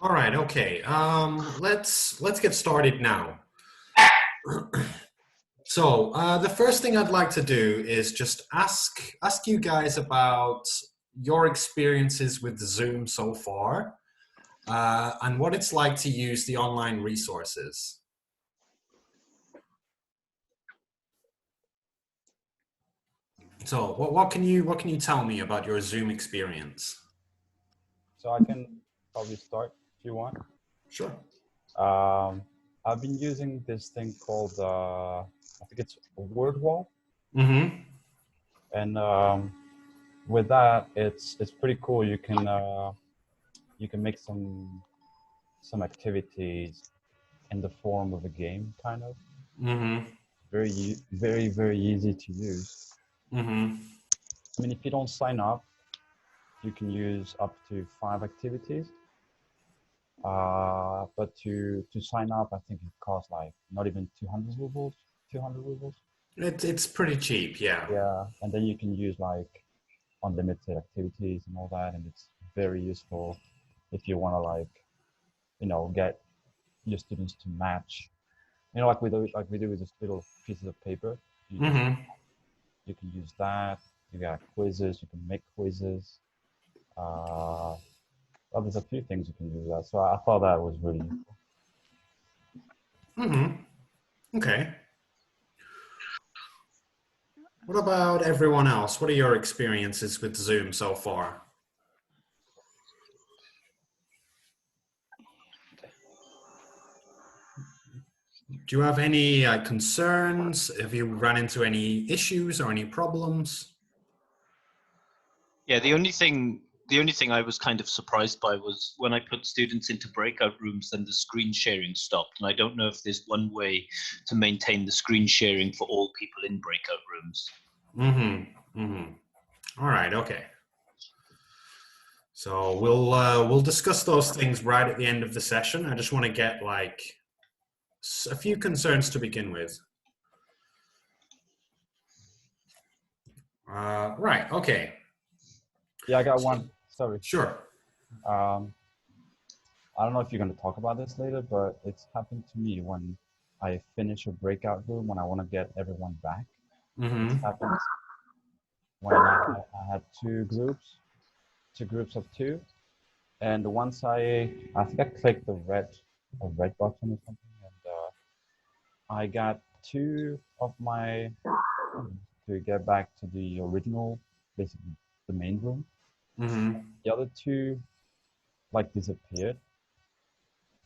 All right, okay. Let's get started now. So the first thing I'd like to do is just ask you guys about your experiences with Zoom so far, and what it's like to use the online resources. So what can you tell me about your Zoom experience? So I can probably start if you want. Sure. Um, I've been using this thing called I think it's WordWall, Mm-hmm. and with that, it's pretty cool. You can make some activities in the form of a game, kind of. Mm-hmm. Very easy to use. Mm-hmm. I mean, if you don't sign up, you can use up to 5 activities. But to sign up, I think it costs like not even 200 rubles. 200 rubles. It's pretty cheap, yeah. Yeah, and then you can use like unlimited activities and all that, and it's very useful if you want to get your students to match. Like we do with just little pieces of paper. Mm-hmm. You can use that. You got quizzes. You can make quizzes. Uh, well, there's a few things you can do with that. So I thought that was really useful. Mm-hmm. Okay. What about everyone else? What are your experiences with Zoom so far? Do you have any concerns? Have you run into any issues or any problems? Yeah, the only thing I was kind of surprised by was when I put students into breakout rooms, then the screen sharing stopped. And I don't know if there's one way to maintain the screen sharing for all people in breakout rooms. Mm-hmm. Mm-hmm. All right. Okay. So we'll discuss those things right at the end of the session. I just want to get like a few concerns to begin with. Right. Okay. Yeah, I got So, one. Sorry. sure. Um, I don't know if you're going to talk about this later, but it's happened to me when I finish a breakout room when I want to get everyone back. This Mm-hmm. happens when I had two groups of two, and once I think I clicked a red button or something, and I got two of my students to get back to the original, basically the main room. Mm-hmm. The other two like disappeared,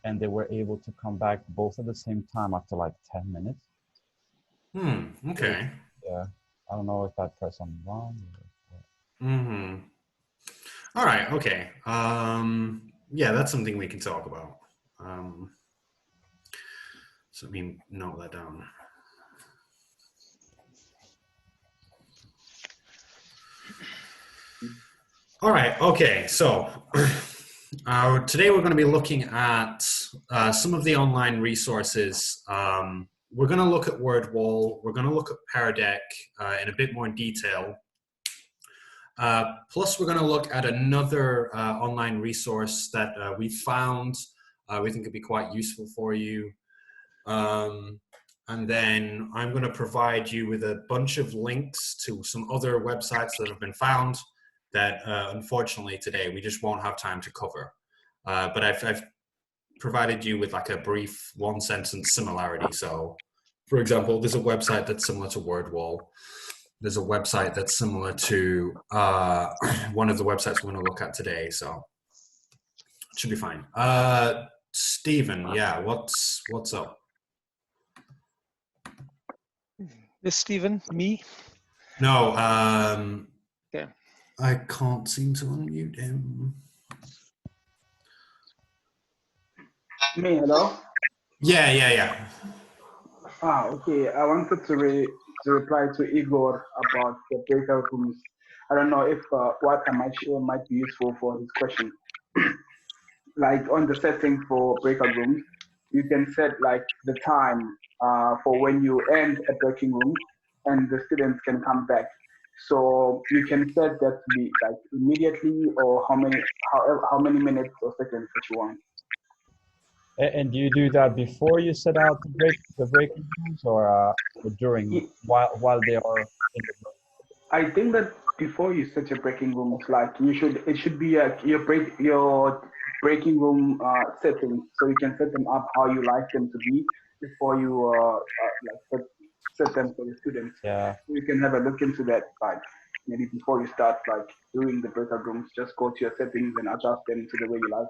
and they were able to come back both at the same time after like 10 minutes. Hmm. Really, Okay. yeah. I don't know if I pressed something wrong. Mm-hmm. All right. Okay. Yeah, that's something we can talk about. Um, so let me note that down. All right. Okay. So today we're going to be looking at some of the online resources. We're going to look at WordWall. We're going to look at Pear Deck in a bit more detail. Plus, we're going to look at another online resource that we found. We think could be quite useful for you. And then I'm going to provide you with a bunch of links to some other websites that have been found that unfortunately today we just won't have time to cover. But I've provided you with like a brief one sentence similarity. So, for example, there's a website that's similar to WordWall. There's a website that's similar to one of the websites we're going to look at today. So it should be fine. Stephen, yeah, what's up? This Stephen, me. No, Yeah. I can't seem to unmute him. Me, hello? Yeah. Okay. I wanted to reply to Igor about the breakout rooms. I don't know if what I might share might be useful for his question. Like on the setting for breakout rooms, you can set like the time for when you end a breaking room and the students can come back. So you can set that to be like immediately or how many minutes or seconds that you want. And do you do that before you set out the breaking rooms, or during while they are in the room? I think that before you set your breaking rooms, like it should be your breaking room settings, so you can set them up how you like them to be before you like set them for the students. Yeah. So you can have a look into that, like maybe before you start like doing the breakout rooms, just go to your settings and adjust them to the way you like.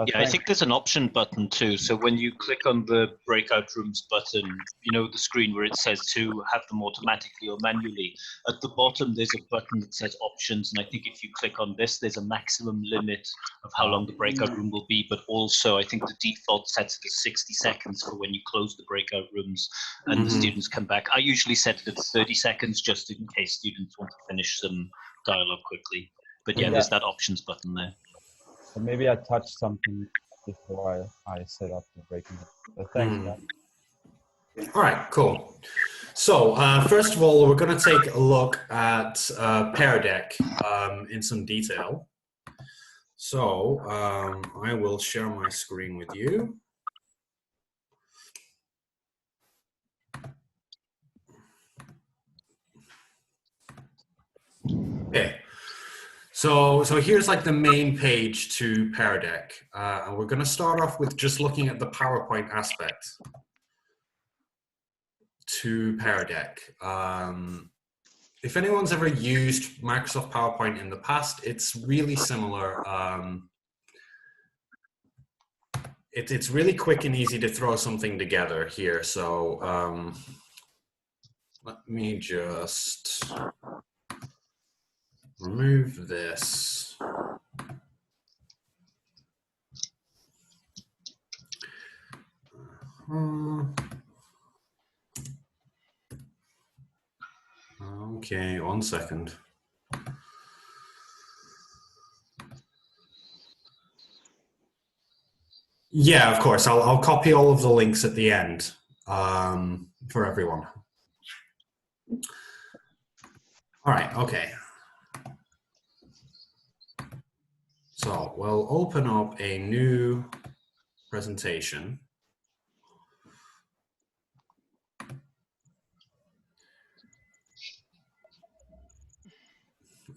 Yeah, I think there's an option button too. So when you click on the breakout rooms button, you know, the screen where it says to have them automatically or manually, at the bottom there's a button that says options, and I think if you click on this, there's a maximum limit of how long the breakout room will be, but also I think the default sets it as 60 seconds for when you close the breakout rooms and the students come back. I usually set it at 30 seconds just in case students want to finish some dialogue quickly. But yeah, there's that options button there. So maybe I touched something before I set up the breaking. But thanks, man. All right, cool. So first of all, we're going to take a look at Pear Deck in some detail. So I will share my screen with you. Okay. So here's like the main page to Pear Deck. And we're going to start off with just looking at the PowerPoint aspect to Pear Deck. If anyone's ever used Microsoft PowerPoint in the past, it's really similar. It's really quick and easy to throw something together here. So let me just remove this. Okay, 1 second. Yeah, of course. I'll copy all of the links at the end for everyone. All right, okay. So we'll open up a new presentation.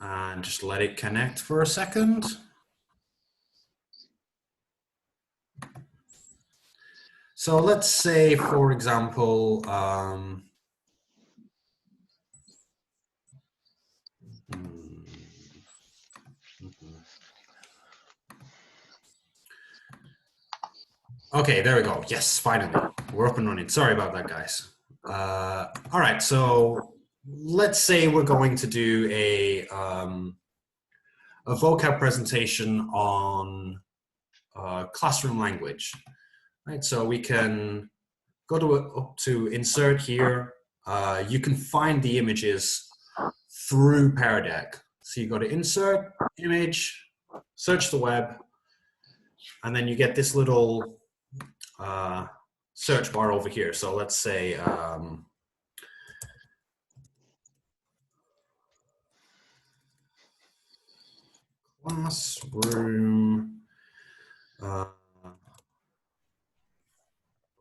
And just let it connect for a second. So let's say, for example, okay, there we go. Yes, finally, we're up and running. Sorry about that, guys. All right, so let's say we're going to do a vocab presentation on classroom language. Right, so we can go up to insert here. You can find the images through Pear Deck. So you go to insert, image, search the web, and then you get this little search bar over here. So let's say classroom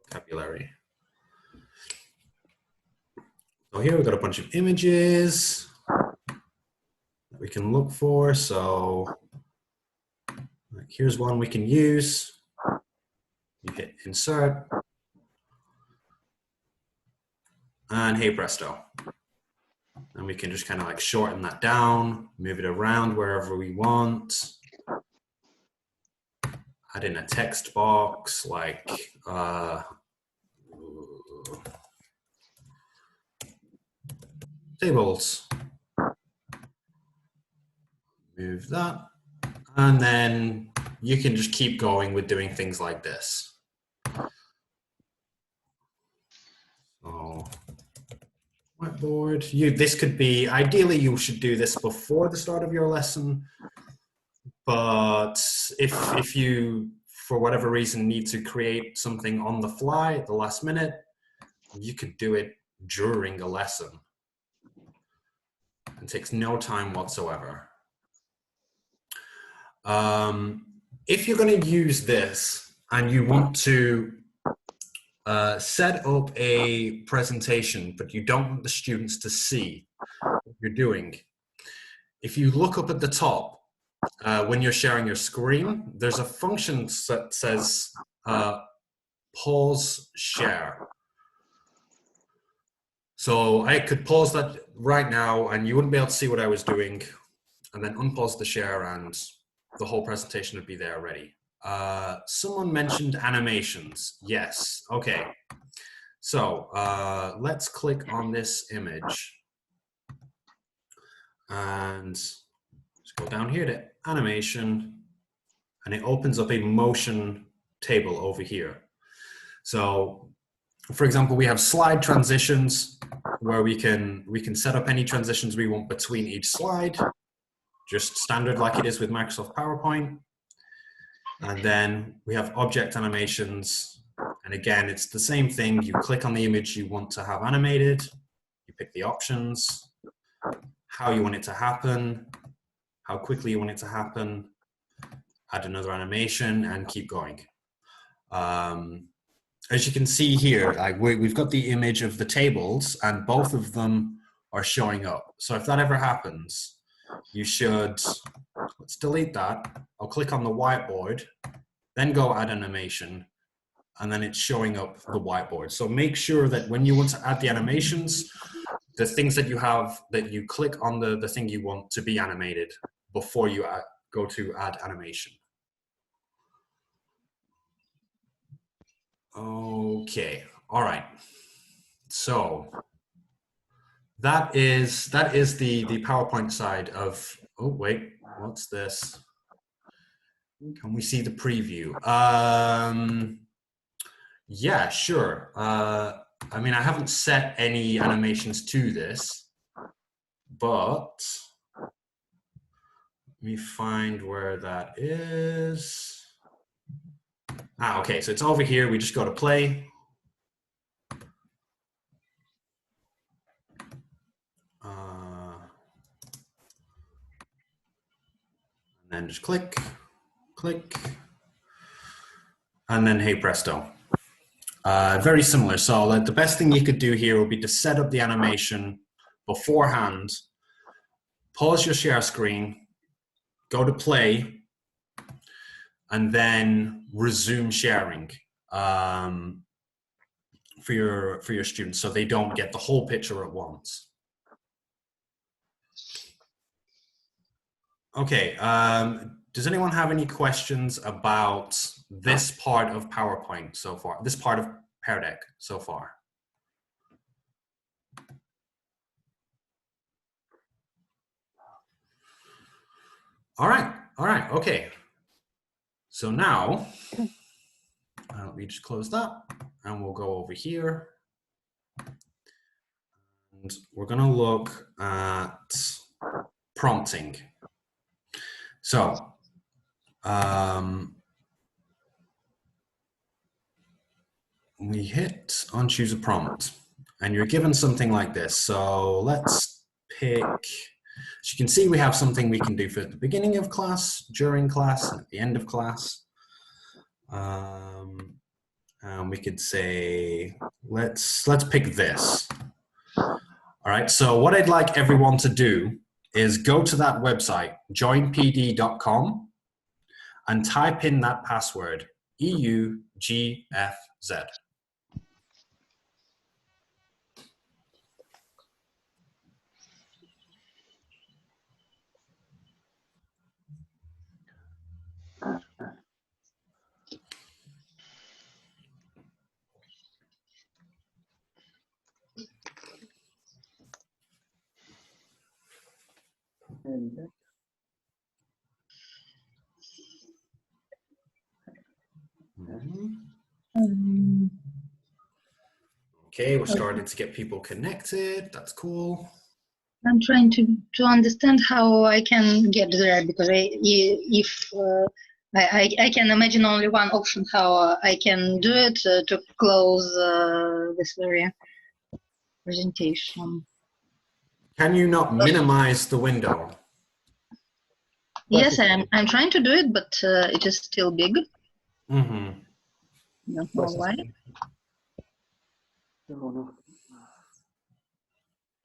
vocabulary. So here we've got a bunch of images that we can look for. So like, here's one we can use. You hit insert. And hey presto. And we can just kind of like shorten that down, move it around wherever we want. Add in a text box like tables. Move that. And then you can just keep going with doing things like this. So whiteboard. This could be, ideally you should do this before the start of your lesson, but if you, for whatever reason, need to create something on the fly at the last minute, you could do it during a lesson. It takes no time whatsoever. If you're going to use this, and you want to set up a presentation, but you don't want the students to see what you're doing. If you look up at the top, when you're sharing your screen, there's a function that says pause share. So I could pause that right now and you wouldn't be able to see what I was doing, and then unpause the share and the whole presentation would be there already. Someone mentioned animations. Yes, okay. So let's click on this image and let's go down here to animation, and it opens up a motion table over here. So for example, we have slide transitions where we can set up any transitions we want between each slide, just standard like it is with Microsoft PowerPoint. And then we have object animations. And again, it's the same thing. You click on the image you want to have animated, you pick the options, how you want it to happen, how quickly you want it to happen, add another animation, and keep going. As you can see here, like we've got the image of the tables and both of them are showing up. So if that ever happens, you should, let's delete that. I'll click on the whiteboard, then go add animation, and then it's showing up the whiteboard. So make sure that when you want to add the animations, the things that you have, that you click on the thing you want to be animated before you go to add animation. Okay, all right. So that is the PowerPoint side of, oh wait, what's this? Can we see the preview? Yeah, sure. I mean, I haven't set any animations to this, but let me find where that is. Ah, okay, so it's over here. We just go to play. And then just click, click, and then hey presto. Very similar. So the best thing you could do here would be to set up the animation beforehand, pause your share screen, go to play, and then resume sharing for your students so they don't get the whole picture at once. Okay, does anyone have any questions about this part of PowerPoint so far, this part of Pear Deck so far? All right, okay. So now, let me just close that and we'll go over here. And we're gonna look at prompting. So, we hit on choose a prompt and you're given something like this. So let's pick, as you can see, we have something we can do for the beginning of class, during class, and at the end of class. And we could say, let's pick this. All right, so what I'd like everyone to do is go to that website, joinpd.com, and type in that password, EUGFZ. Okay, we're starting to get people connected. That's cool. I'm trying to understand how I can get there, because I can imagine only one option how I can do it to close this very presentation. Can you not minimize the window? Yes, I'm trying to do it, but it is still big. Mm-hmm. Don't know why.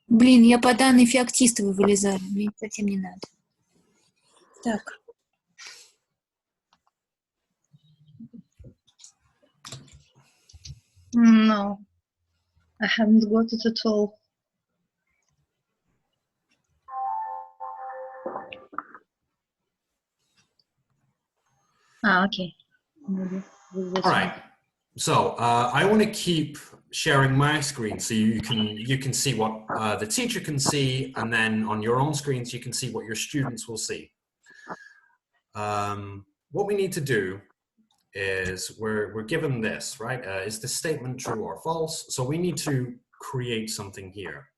Блин, я по данной феоктистовой вылезаю. Мне совсем не надо. Так. No, I haven't got it at all. Ah, okay. Maybe with this All one. right. So I want to keep sharing my screen so you can see what the teacher can see, and then on your own screens you can see what your students will see. What we need to do is we're given this, right? Is the statement true or false? So we need to create something here.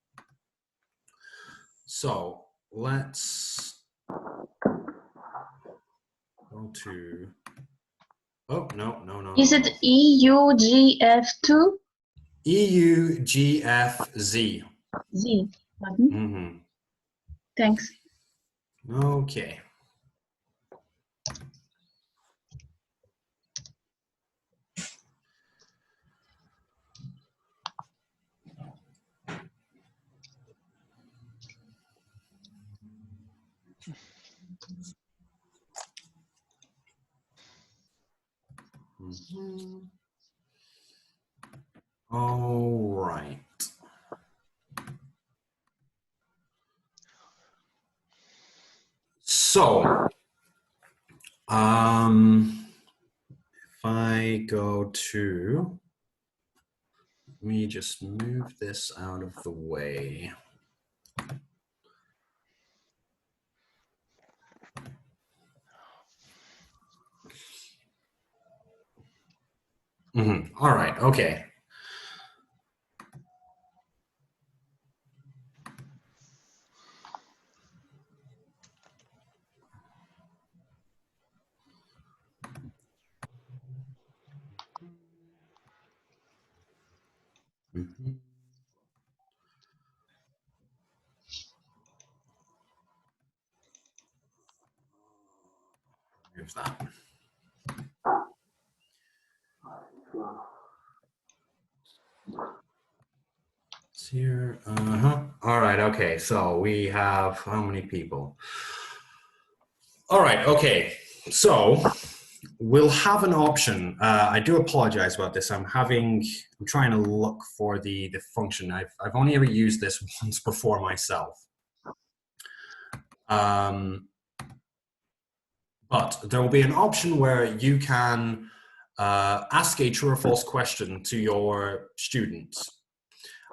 So let's go to, oh, no. Is it EUGF2? EUGFZ. Z. Pardon? Mm-hmm. Thanks. Okay. Mm-hmm. All right. So, if I go to, let me just move this out of the way. All right, okay. Here's that. It's here. All right, okay. So we have how many people? All right, okay. So we'll have an option. I do apologize about this. I'm trying to look for the function. I've only ever used this once before myself. But there will be an option where you can ask a true or false question to your students,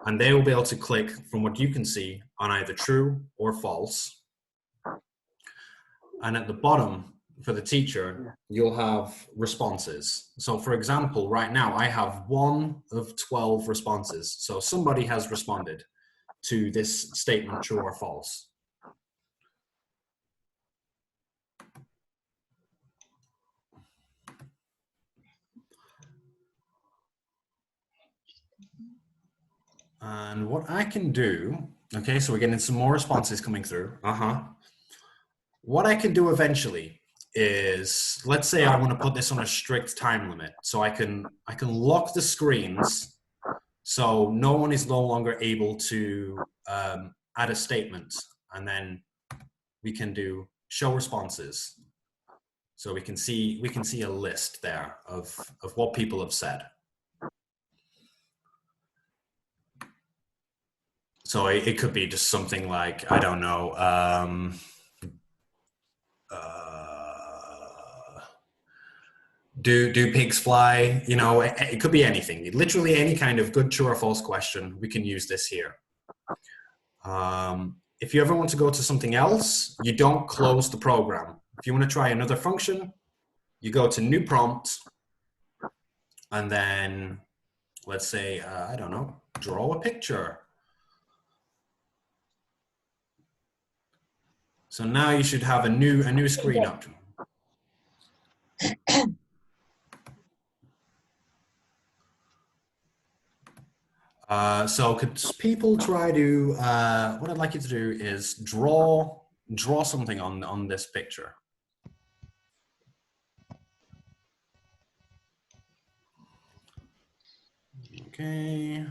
and they will be able to click, from what you can see, on either true or false. And at the bottom, for the teacher, you'll have responses. So for example, right now I have 1 of 12 responses. So somebody has responded to this statement, true or false. And what I can do, okay, so we're getting some more responses coming through. What I can do eventually is, let's say I want to put this on a strict time limit, so I can lock the screens so no one is no longer able to add a statement, and then we can do show responses. So we can see a list there of what people have said. So it could be just something like, I don't know, do pigs fly? You know, it could be anything. Literally any kind of good, true, or false question. We can use this here. If you ever want to go to something else, you don't close the program. If you want to try another function, you go to new prompt, and then let's say, I don't know, draw a picture. So now you should have a new screen up. So could people try to, what I'd like you to do is draw something on this picture. Okay.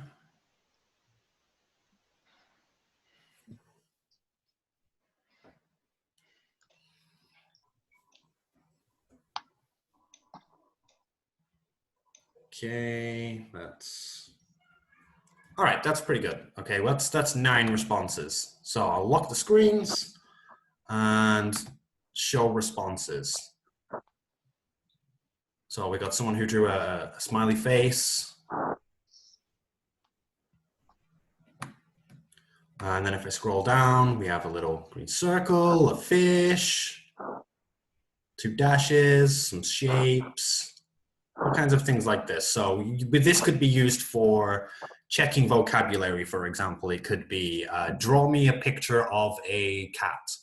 Okay, that's all right. That's pretty good. Okay, well, that's 9 responses. So I'll lock the screens and show responses. So we got someone who drew a smiley face. And then if I scroll down, we have a little green circle, a fish, 2 dashes, some shapes, all kinds of things like this. So this could be used for checking vocabulary, for example. It could be draw me a picture of a cat.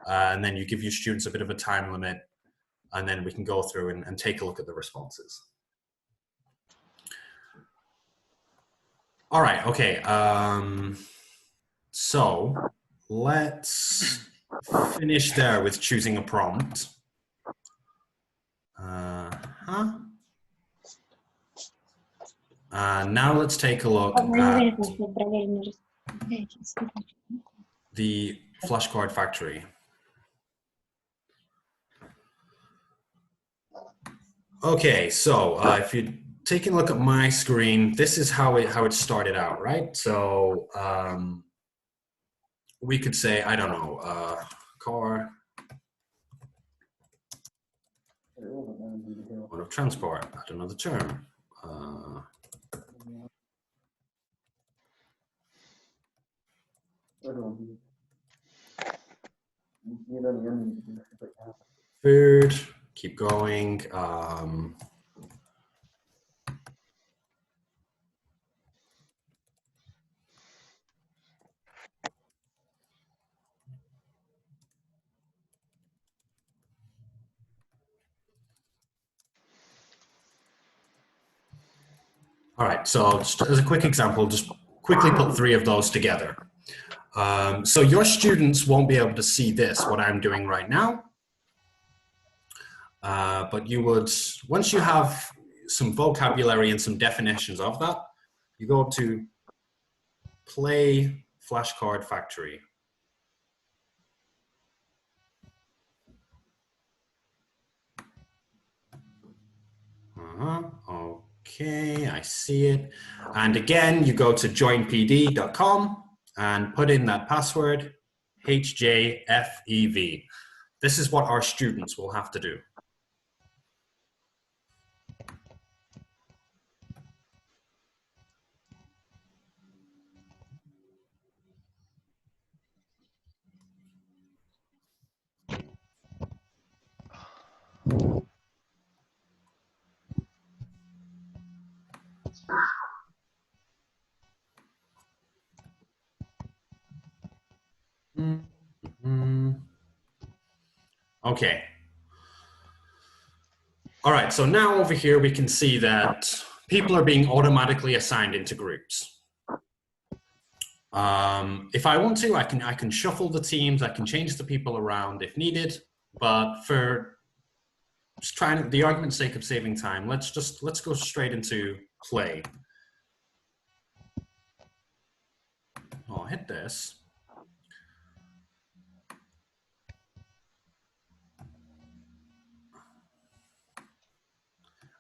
And then you give your students a bit of a time limit, and then we can go through and take a look at the responses. All right, okay. So let's finish there with choosing a prompt. Now let's take a look at the flashcard factory. Okay, so if you're taking a look at my screen, this is how it started out, right? So we could say, I don't know, car, mode of transport, I don't know the term. Food, keep going. All right, so just as a quick example, just quickly put 3 of those together. So your students won't be able to see this, what I'm doing right now. But you would, once you have some vocabulary and some definitions of that, you go up to Play Flashcard Factory. Okay, I see it. And again, you go to joinpd.com and put in that password, HJFEV. This is what our students will have to do. Okay. All right, so now over here we can see that people are being automatically assigned into groups. If I want to, I can shuffle the teams, I can change the people around if needed, but for just trying the argument's sake of saving time, let's go straight into play. I'll hit this.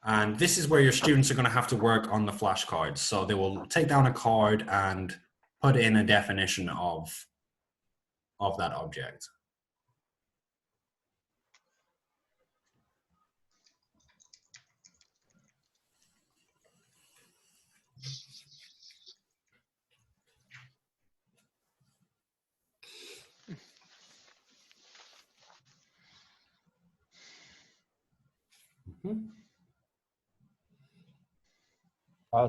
And this is where your students are going to have to work on the flashcards. So they will take down a card and put in a definition of that object.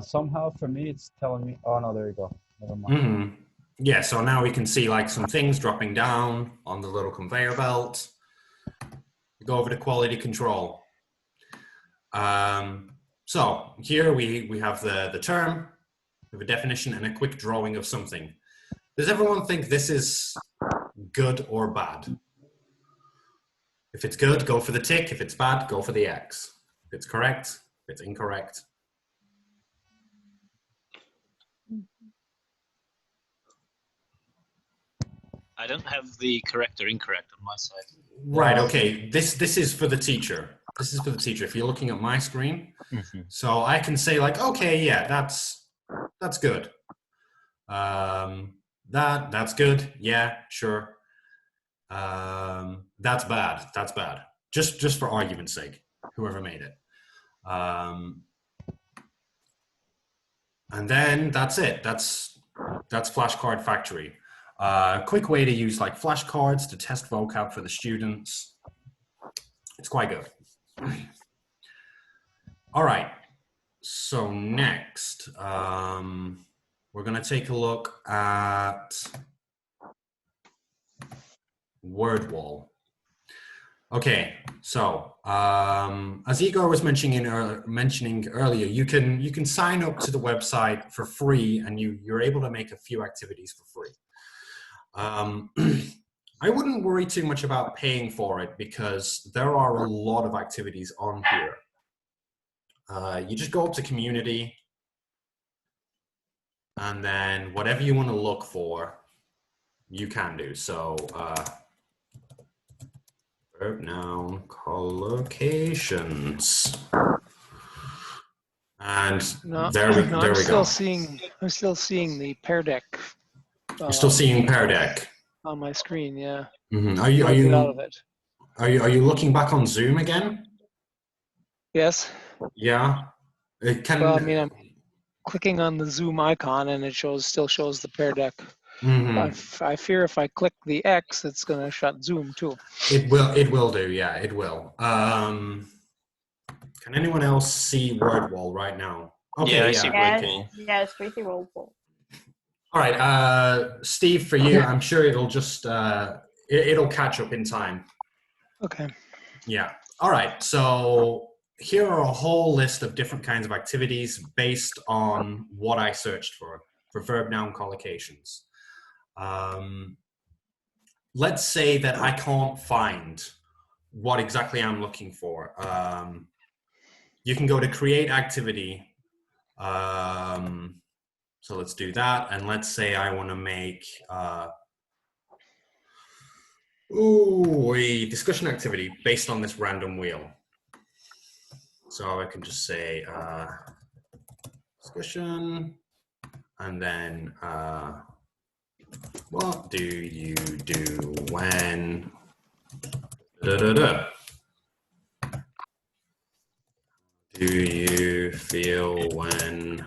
Somehow for me, it's telling me, oh no, there you go. Never mind. Yeah, so now we can see like some things dropping down on the little conveyor belt. Go over to quality control. So here we have the term, we have a definition and a quick drawing of something. Does everyone think this is good or bad? If it's good, go for the tick. If it's bad, go for the X. If it's correct, if it's incorrect. I don't have the correct or incorrect on my side. Right. Okay. This is for the teacher. This is for the teacher. If you're looking at my screen, so I can say like, okay, yeah, that's good. That's good. Yeah, sure. That's bad. That's bad. Just for argument's sake, whoever made it. And then that's it. That's Flashcard Factory. Quick way to use like flashcards to test vocab for the students. It's quite good. All right. So next, we're going to take a look at WordWall. Okay, so as Igor was mentioning earlier, you can sign up to the website for free, and you're able to make a few activities for free. I wouldn't worry too much about paying for it because there are a lot of activities on here. You just go up to community, and then whatever you want to look for, you can do. So verb, noun, collocations. And there we go. I'm still seeing the Pear Deck. You're still seeing Pear Deck on my screen, yeah. Mm-hmm. Are you looking back on Zoom again? Yes. Yeah. It can. Well, I mean, I'm clicking on the Zoom icon, and it still shows the Pear Deck. Mm-hmm. I fear if I click the X, it's going to shut Zoom too. It will do. Yeah, it will. Can anyone else see WordWall right now? Okay, yeah, I see WordWall. Yes, we see WordWall. All right, Steve, for you, I'm sure it'll just it'll catch up in time. Okay. Yeah. All right. So here are a whole list of different kinds of activities based on what I searched for verb noun collocations. Let's say that I can't find what exactly I'm looking for. You can go to create activity. So let's do that. And let's say I want to make a discussion activity based on this random wheel. So I can just say discussion, and then what do you do when do you feel when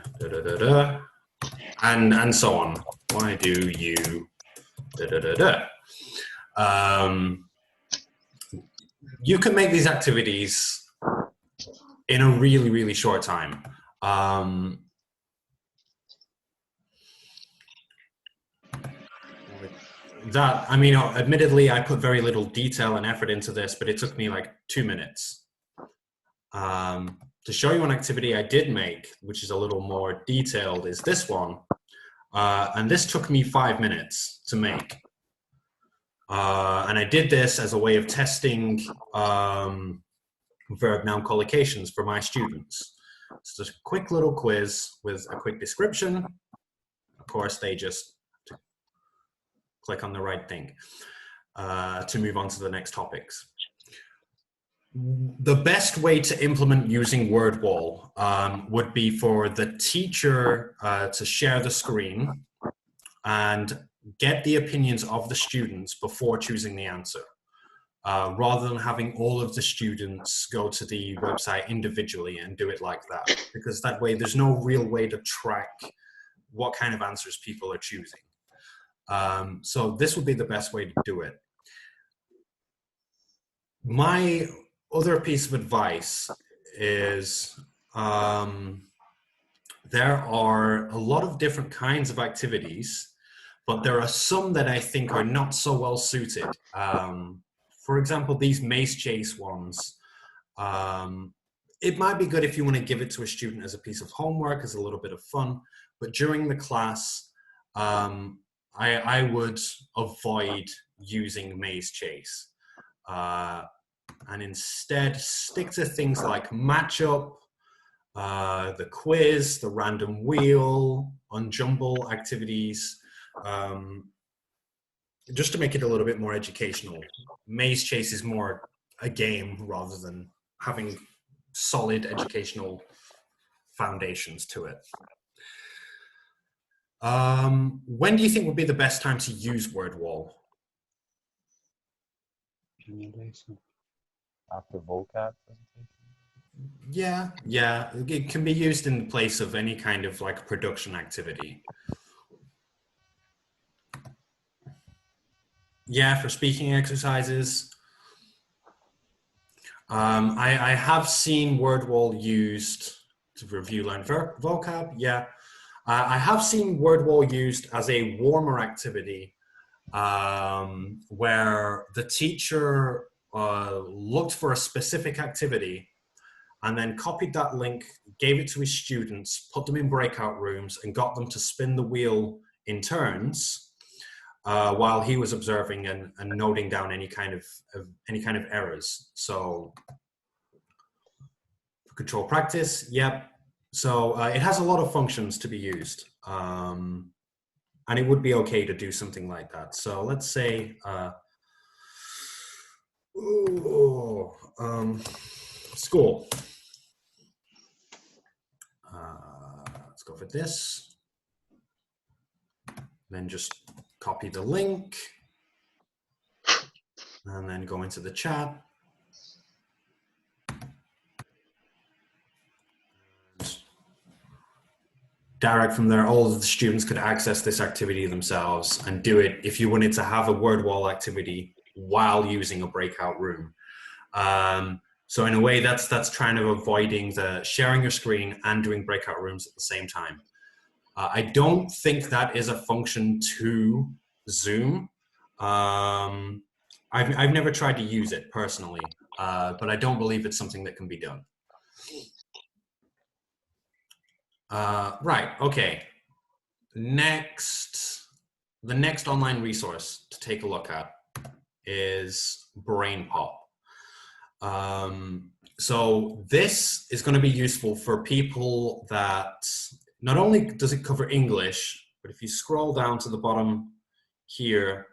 and so on. Why do you you can make these activities in a really, really short time. Admittedly, I put very little detail and effort into this, but it took me like 2 minutes. To show you an activity I did make, which is a little more detailed, is this one. And this took me 5 minutes to make. And I did this as a way of testing verb noun collocations for my students. It's just a quick little quiz with a quick description. Of course, they just click on the right thing to move on to the next topics. The best way to implement using WordWall would be for the teacher to share the screen and get the opinions of the students before choosing the answer, rather than having all of the students go to the website individually and do it like that, because that way there's no real way to track what kind of answers people are choosing. So this would be the best way to do it. My other piece of advice is there are a lot of different kinds of activities, but there are some that I think are not so well suited. For example, these maze chase ones, it might be good if you want to give it to a student as a piece of homework, as a little bit of fun, but during the class, I would avoid using maze chase. And instead stick to things like matchup, the quiz, the random wheel, unjumble activities. just to make it a little bit more educational, Maze Chase is more a game rather than having solid educational foundations to it. When do you think would be the best time to use WordWall? After vocab presentation. Yeah, it can be used in place of any kind of like production activity. Yeah, for speaking exercises. I have seen WordWall used to review learn vocab. Yeah, I have seen WordWall used as a warmer activity where the teacher looked for a specific activity and then copied that link, gave it to his students, put them in breakout rooms, and got them to spin the wheel in turns while he was observing and noting down any kind of errors. So control practice, yep. So it has a lot of functions to be used, and it would be okay to do something like that. So let's say, school. Let's go for this. Then just copy the link and then go into the chat. Direct from there, all of the students could access this activity themselves and do it if you wanted to have a WordWall activity while using a breakout room. So in a way, that's trying to avoiding the sharing your screen and doing breakout rooms at the same time. I don't think that is a function to Zoom. I've never tried to use it personally, but I don't believe it's something that can be done. Right, okay. The next online resource to take a look at is BrainPop. So this is going to be useful for people that not only does it cover English, but if you scroll down to the bottom here,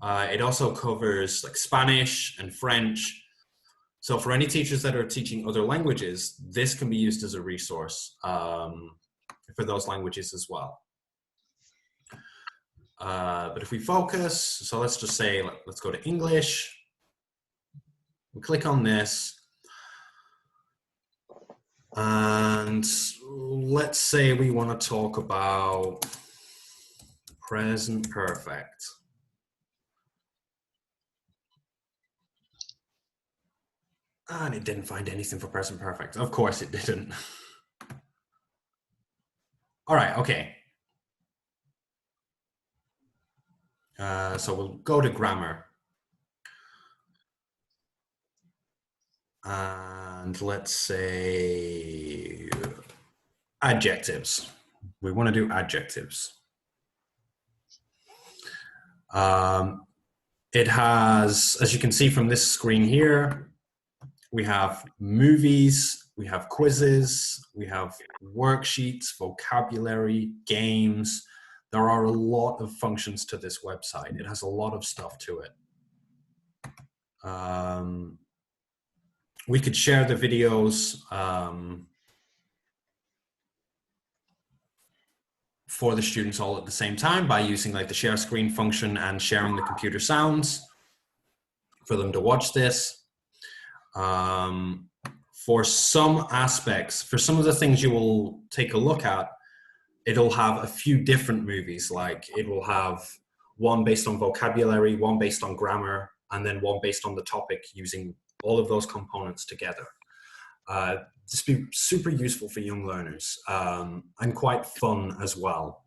it also covers like Spanish and French. So for any teachers that are teaching other languages, this can be used as a resource for those languages as well. But if we focus, so let's just say, let's go to English. We click on this. And let's say we want to talk about present perfect. And it didn't find anything for present perfect. Of course it didn't. All right, okay. So we'll go to grammar. And let's say adjectives. We want to do adjectives. It has, as you can see from this screen here, we have movies, we have quizzes, we have worksheets, vocabulary, games. There are a lot of functions to this website. It has a lot of stuff to it. We could share the videos for the students all at the same time by using like the share screen function and sharing the computer sounds for them to watch this. For some aspects, for some of the things you will take a look at, it'll have a few different movies. Like it will have one based on vocabulary, one based on grammar, and then one based on the topic, using all of those components together. Just be super useful for young learners and quite fun as well.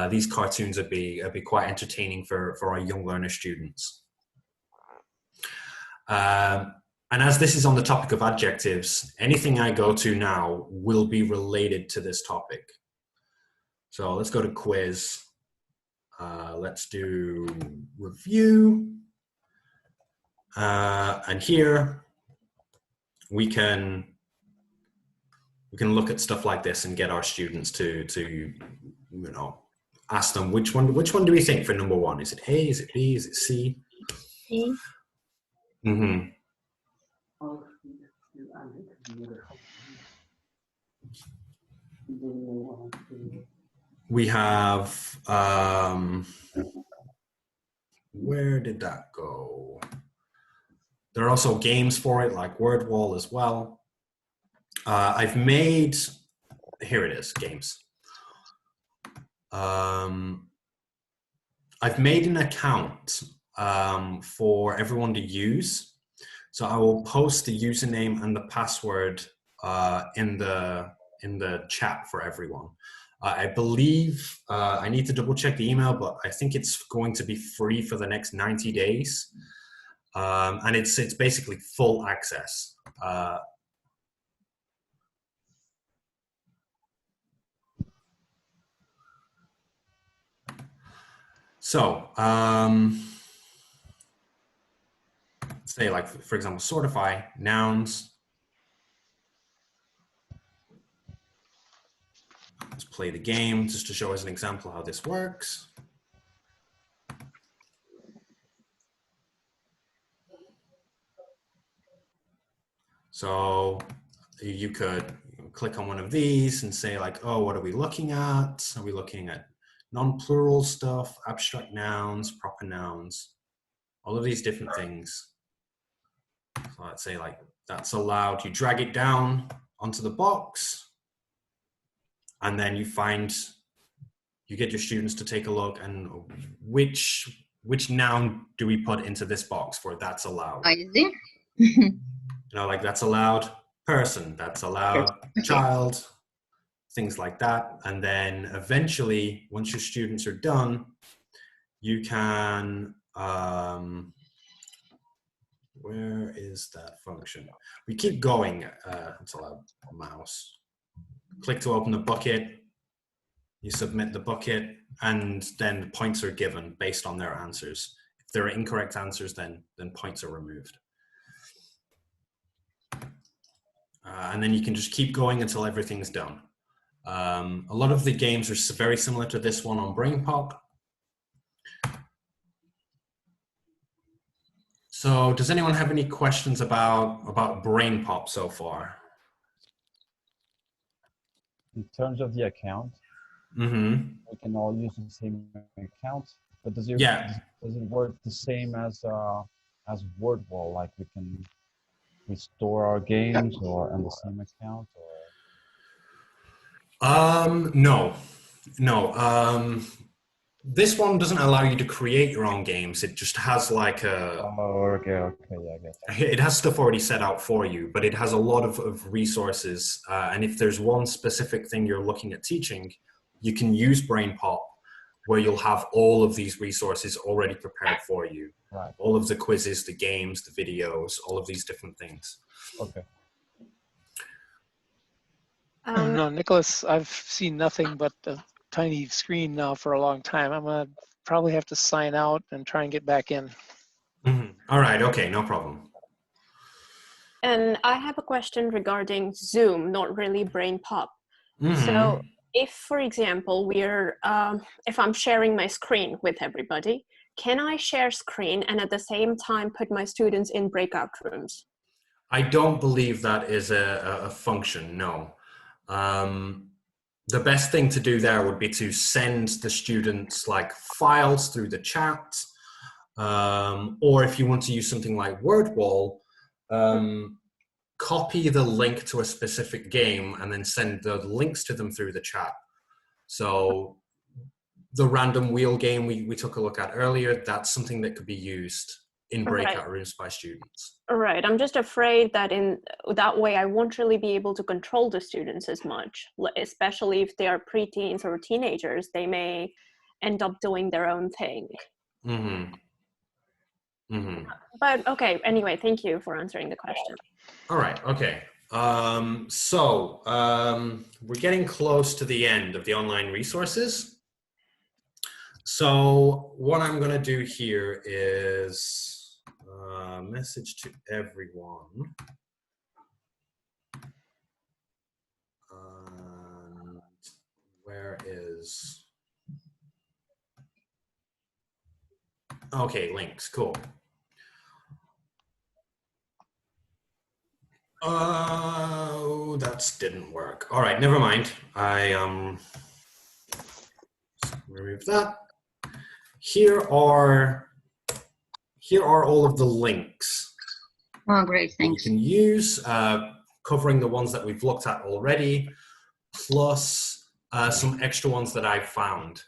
These cartoons would be quite entertaining for our young learner students. And as this is on the topic of adjectives, anything I go to now will be related to this topic. So let's go to quiz. Let's do review. And here we can look at stuff like this and get our students to you know, ask them which one do we think for number 1? Is it A? Is it B? Is it C? A. Mm-hmm. We have, where did that go? There are also games for it, like WordWall as well. I've made, here it is, games. I've made an account for everyone to use. So I will post the username and the password in the chat for everyone. I believe, I need to double check the email, but I think it's going to be free for the next 90 days. And it's basically full access. So, say like, for example, sortify nouns. Let's play the game just to show as an example how this works. So you could click on one of these and say like, oh, what are we looking at? Are we looking at non-plural stuff, abstract nouns, proper nouns, all of these different things. So let's say like that's allowed. You drag it down onto the box and then you get your students to take a look and which noun do we put into this box for that's allowed? I see. You know, like that's allowed person, that's allowed child, things like that. And then eventually, once your students are done, you can, where is that function? We keep going until I mouse. Click to open the bucket, you submit the bucket, and then points are given based on their answers. If there are incorrect answers, then points are removed. And then you can just keep going until everything's done. A lot of the games are very similar to this one on BrainPop. So does anyone have any questions about BrainPop so far? In terms of the account, Mm-hmm. we can all use the same account, but does it work the same as WordWall? Like we store our games or on the same account, or? No. This one doesn't allow you to create your own games. It just has like a. Oh, okay, yeah, I get that. It has stuff already set out for you, but it has a lot of resources. And if there's one specific thing you're looking at teaching, you can use BrainPop, where you'll have all of these resources already prepared for you. Right. All of the quizzes, the games, the videos, all of these different things. Okay. No, Nicholas, I've seen nothing but the tiny screen now for a long time. I'm gonna probably have to sign out and try and get back in. Mm-hmm. All right, okay, no problem. And I have a question regarding Zoom, not really BrainPop. Mm-hmm. So if, for example, if I'm sharing my screen with everybody, can I share screen and at the same time put my students in breakout rooms? I don't believe that is a function, no. The best thing to do there would be to send the students like files through the chat, or if you want to use something like WordWall, copy the link to a specific game and then send the links to them through the chat. So the random wheel game we took a look at earlier, that's something that could be used in breakout rooms by students. Right. I'm just afraid that in that way, I won't really be able to control the students as much, especially if they are preteens or teenagers. They may end up doing their own thing. Mm-hmm. Mm-hmm. But okay, anyway, thank you for answering the question. All right, okay. We're getting close to the end of the online resources. So what I'm going to do here is message to everyone. And where is Okay, links, cool. Oh, that didn't work. All right, never mind. I remove that. Here are all of the links Oh, great, that you thanks. can use, covering the ones that we've looked at already, plus some extra ones that I've found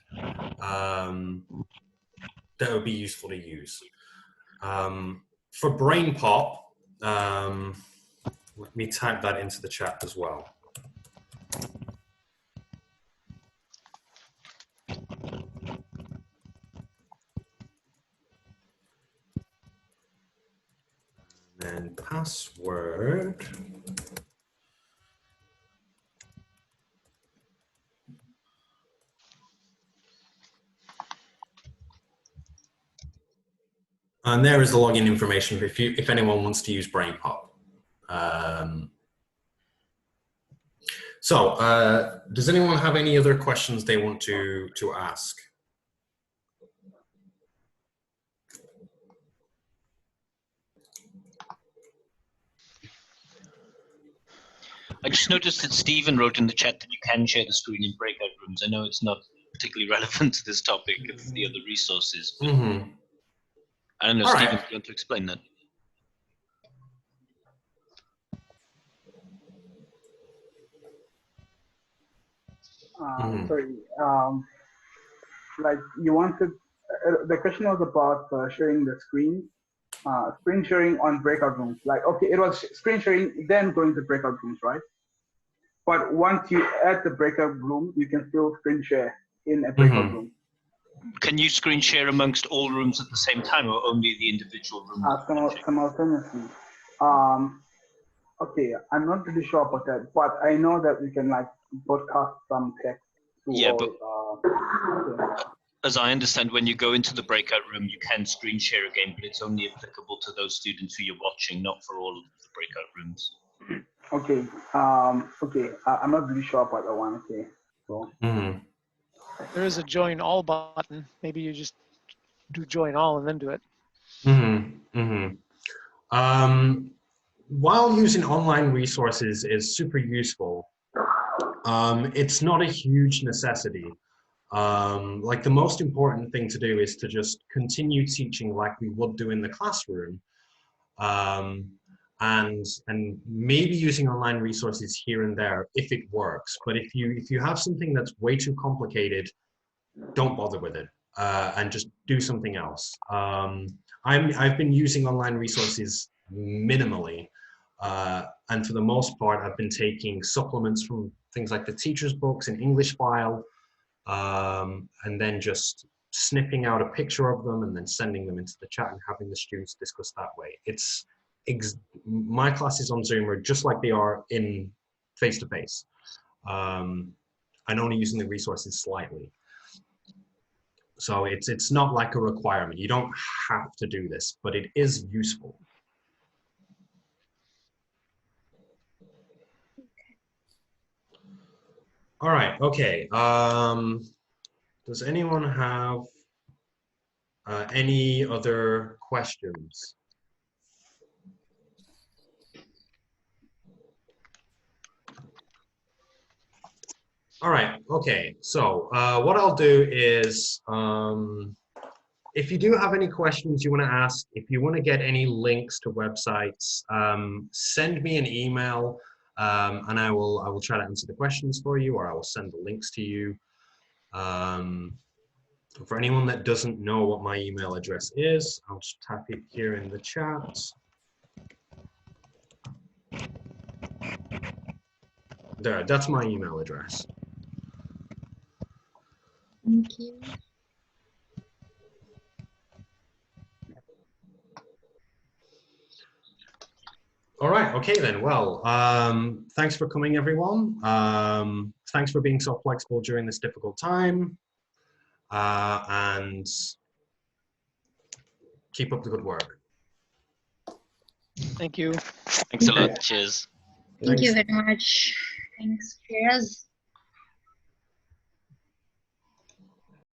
that would be useful to use. For BrainPop, let me type that into the chat as well. And password. And there is the login information if anyone wants to use BrainPop. Does anyone have any other questions they want to ask? I just noticed that Stephen wrote in the chat that you can share the screen in breakout rooms. I know it's not particularly relevant to this topic of the other resources. But I don't know, All Stephen, right. do you want to explain that? Sorry, like you wanted, the question was about sharing the screen sharing on breakout rooms. Like, okay, it was screen sharing, then going to breakout rooms, right? But once you add the breakout room, you can still screen share in a breakout room. Can you screen share amongst all rooms at the same time, or only the individual rooms? Simultaneously. Okay, I'm not really sure about that, but I know that we can like broadcast some text to Yeah, all. but as I understand, when you go into the breakout room, you can screen share again, but it's only applicable to those students who you're watching, not for all of the breakout rooms. Okay. Okay. I'm not really sure about that one. Okay. So. There is a join all button. Maybe you just do join all and then do it. While using online resources is super useful, it's not a huge necessity. Like the most important thing to do is to just continue teaching like we would do in the classroom, and maybe using online resources here and there if it works. But if you have something that's way too complicated, don't bother with it, and just do something else. I've been using online resources minimally, and for the most part, I've been taking supplements from things like the teacher's books in English file, and then just snipping out a picture of them and then sending them into the chat and having the students discuss that way. My classes on Zoom are just like they are in face-to-face, and only using the resources slightly. So it's not like a requirement. You don't have to do this, but it is useful. All right, okay. Does anyone have any other questions? All right, okay. So what I'll do is, if you do have any questions you want to ask, if you want to get any links to websites, send me an email, and I will try to answer the questions for you, or I will send the links to you. For anyone that doesn't know what my email address is, I'll just type it here in the chat. There, that's my email address. Thank you. All right, okay then. Well, thanks for coming, everyone. Thanks for being so flexible during this difficult time. And keep up the good work. Thank you. Thanks a lot. Cheers. Thank you very much. Thanks. Cheers.